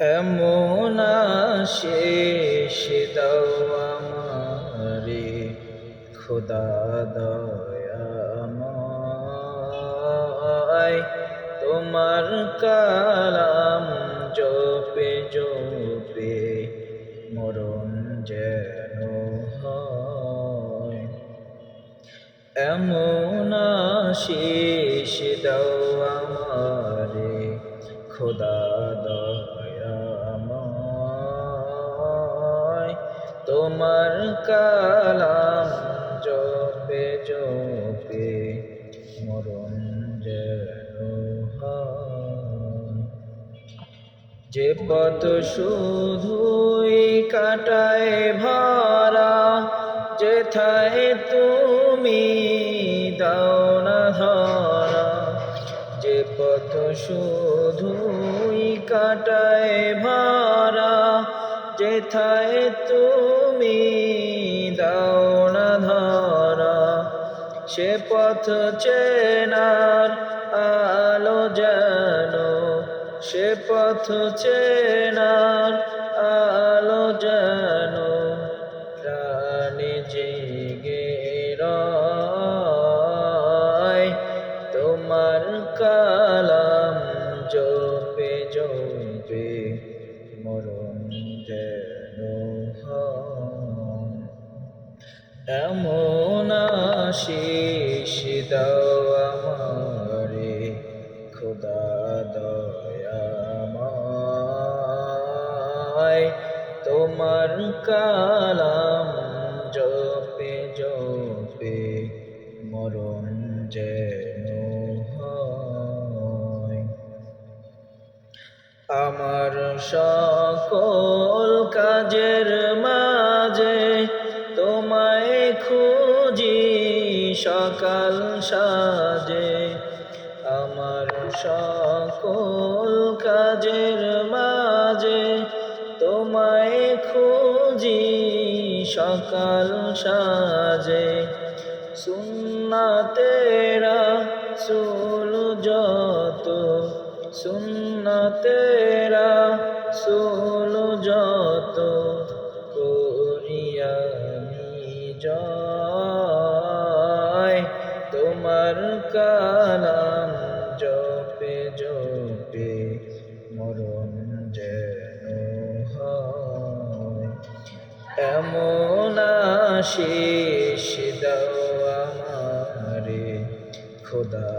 এমন আশিস দাও আমারে খোদা দয়াময়, তোমার কালাম জপে জপে মরণ যেন হয়। এমন আশিস দাও আমারে খোদা দয়াময়, তোমার কালাম জপে জপে মরণ যেন হয়। যে পথ শুধুই কাটায় ভরা, যেথায় তুমি দাও না ধরা। যে পথ শুধুই কাটায় ভরা, যেথায় তুমি দাও না ধরা। সে পথ চেনার আলো যেন, সে পথ চেনার আলো যেন প্রাণে জেগে রয়। তোমার কালাম জপে জপে মরণ যেন হয়। এমন আশিস দাও আমারে খোদা দয়াময়, তোমার কালাম জপে জপে মরণ যেন হয়। আমার সকল কাজের মাঝে তোমায় খুঁজি সকাল সাজে। আমার সকল কাজের মাঝে তোমায় খুঁজি সকাল সাজে। সুন্নাতেরা সুল যত, সুন্নাতেরা সুল যত করি আমি জয়। তোমার কালাম জপে জপে মরণ যেন হয়। এমন আশিস দাও আমারে খোদা